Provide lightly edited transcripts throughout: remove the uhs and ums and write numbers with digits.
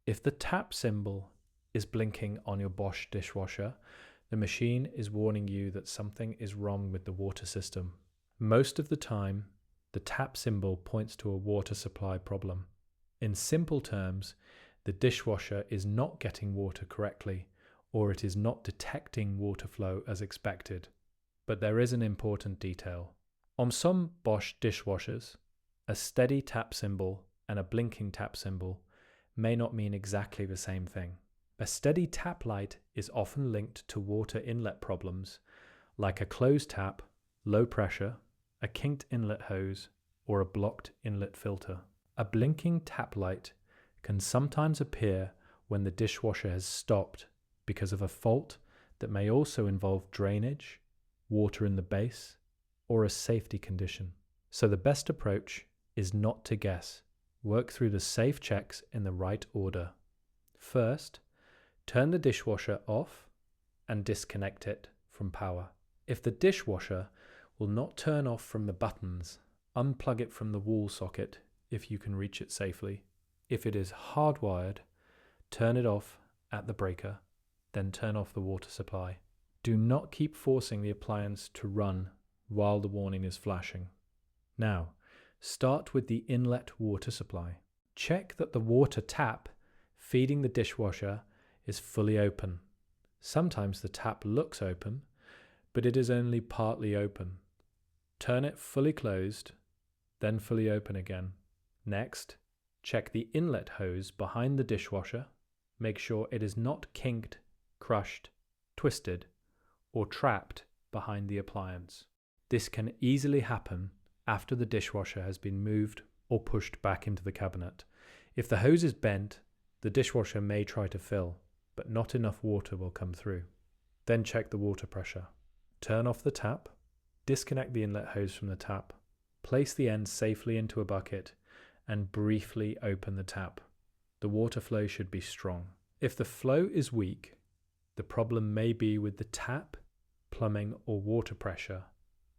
If the tap symbol is blinking on your Bosch dishwasher, the machine is warning you that something is wrong with the water system. Most of the time, the tap symbol points to a water supply problem. In simple terms, the dishwasher is not getting water correctly, or it is not detecting water flow as expected. But there is an important detail. On some Bosch dishwashers, a steady tap symbol and a blinking tap symbol may not mean exactly the same thing. A steady tap light is often linked to water inlet problems, like a closed tap, low pressure, a kinked inlet hose, or a blocked inlet filter. A blinking tap light can sometimes appear when the dishwasher has stopped because of a fault that may also involve drainage, water in the base, or a safety condition. So the best approach is not to guess. Work through the safe checks in the right order. First, turn the dishwasher off and disconnect it from power. If the dishwasher will not turn off from the buttons, unplug it from the wall socket if you can reach it safely. If it is hardwired, turn it off at the breaker, then turn off the water supply. Do not keep forcing the appliance to run while the warning is flashing. Now, start with the inlet water supply. Check that the water tap feeding the dishwasher is fully open. Sometimes the tap looks open, but it is only partly open. Turn it fully closed, then fully open again. Next, check the inlet hose behind the dishwasher. Make sure it is not kinked, crushed, twisted, or trapped behind the appliance. This can easily happen after the dishwasher has been moved or pushed back into the cabinet. If the hose is bent, the dishwasher may try to fill, but not enough water will come through. Then check the water pressure. Turn off the tap, disconnect the inlet hose from the tap, place the end safely into a bucket, and briefly open the tap. The water flow should be strong. If the flow is weak, the problem may be with the tap, plumbing, or water pressure,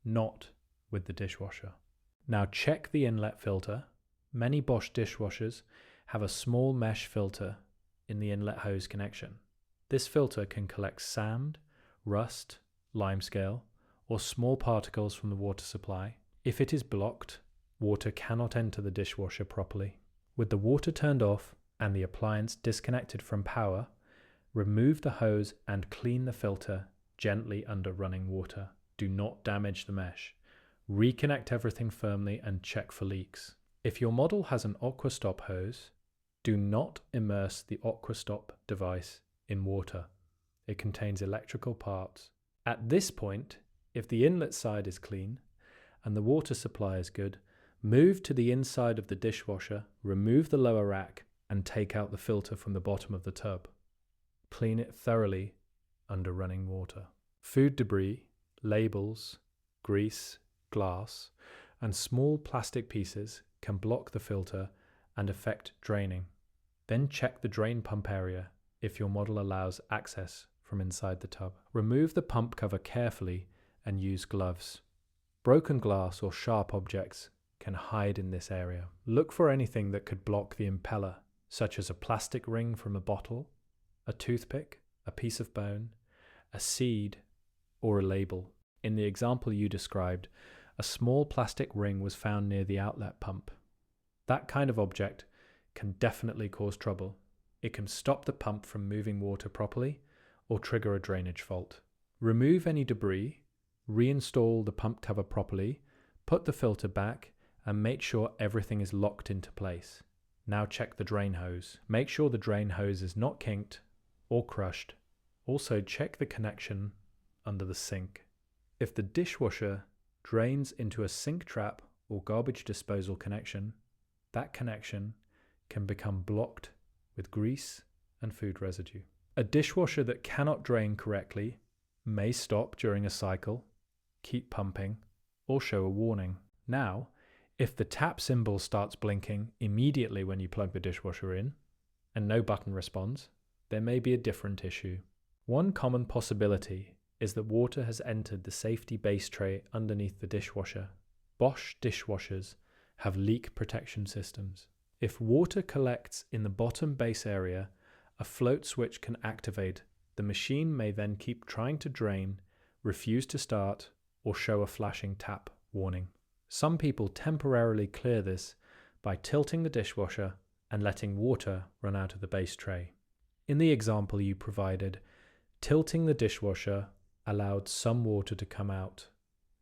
not with the dishwasher. Now check the inlet filter. Many Bosch dishwashers have a small mesh filter in the inlet hose connection. This filter can collect sand, rust, limescale, or small particles from the water supply. If it is blocked, water cannot enter the dishwasher properly. With the water turned off and the appliance disconnected from power, remove the hose and clean the filter gently under running water. Do not damage the mesh. Reconnect everything firmly and check for leaks. If your model has an AquaStop hose, do not immerse the AquaStop device in water. It contains electrical parts. At this point, if the inlet side is clean and the water supply is good, move to the inside of the dishwasher, remove the lower rack, and take out the filter from the bottom of the tub. Clean it thoroughly under running water. Food debris, labels, grease, glass, and small plastic pieces can block the filter and affect draining. Then check the drain pump area if your model allows access from inside the tub. Remove the pump cover carefully and use gloves. Broken glass or sharp objects can hide in this area. Look for anything that could block the impeller, such as a plastic ring from a bottle, a toothpick, a piece of bone, a seed, or a label. In the example you described, a small plastic ring was found near the outlet pump. That kind of object can definitely cause trouble. It can stop the pump from moving water properly or trigger a drainage fault. Remove any debris, reinstall the pump cover properly, put the filter back, and make sure everything is locked into place. Now check the drain hose. Make sure the drain hose is not kinked or crushed. Also check the connection under the sink. If the dishwasher drains into a sink trap or garbage disposal connection, that connection can become blocked with grease and food residue. A dishwasher that cannot drain correctly may stop during a cycle, keep pumping, or show a warning. Now, if the tap symbol starts blinking immediately when you plug the dishwasher in, and no button responds, there may be a different issue. One common possibility is that water has entered the safety base tray underneath the dishwasher. Bosch dishwashers have leak protection systems. If water collects in the bottom base area, a float switch can activate. The machine may then keep trying to drain, refuse to start, or show a flashing tap warning. Some people temporarily clear this by tilting the dishwasher and letting water run out of the base tray. In the example you provided, tilting the dishwasher allowed some water to come out,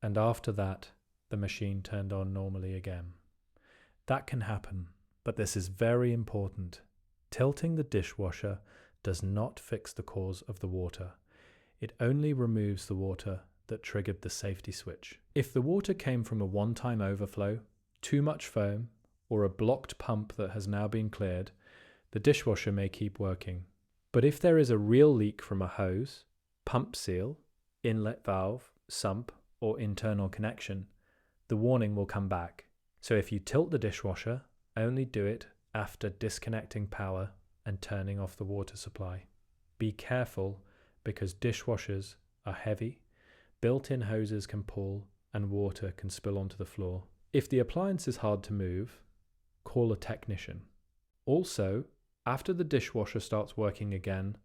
and after that, the machine turned on normally again. That can happen, but this is very important. Tilting the dishwasher does not fix the cause of the water. It only removes the water that triggered the safety switch. If the water came from a one-time overflow, too much foam, or a blocked pump that has now been cleared, the dishwasher may keep working. But if there is a real leak from a hose, pump seal, inlet valve, sump, or internal connection, the warning will come back. So if you tilt the dishwasher, only do it after disconnecting power and turning off the water supply. Be careful because dishwashers are heavy, built-in hoses can pull, and water can spill onto the floor. If the appliance is hard to move, call a technician. Also, after the dishwasher starts working again,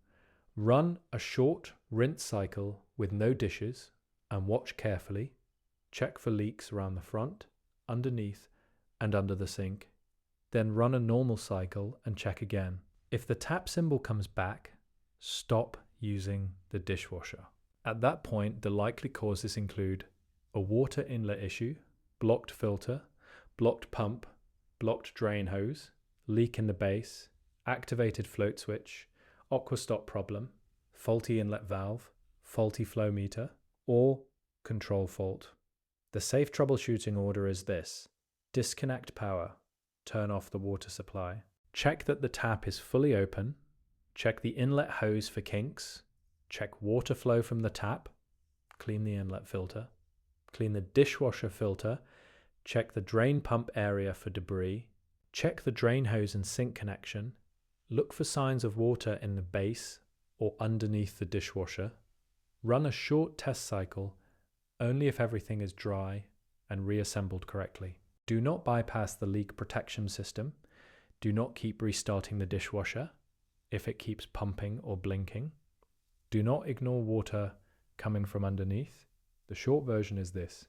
run a short rinse cycle with no dishes and watch carefully. Check for leaks around the front, underneath, and under the sink. Then run a normal cycle and check again. If the tap symbol comes back, stop using the dishwasher. At that point, the likely causes include a water inlet issue, blocked filter, blocked pump, blocked drain hose, leak in the base, activated float switch, aqua stop problem, faulty inlet valve, faulty flow meter, or control fault. The safe troubleshooting order is this: disconnect power, turn off the water supply, check that the tap is fully open, check the inlet hose for kinks, check water flow from the tap, clean the inlet filter, clean the dishwasher filter, check the drain pump area for debris, check the drain hose and sink connection, look for signs of water in the base or underneath the dishwasher, run a short test cycle only if everything is dry and reassembled correctly. Do not bypass the leak protection system. Do not keep restarting the dishwasher if it keeps pumping or blinking. Do not ignore water coming from underneath. The short version is this: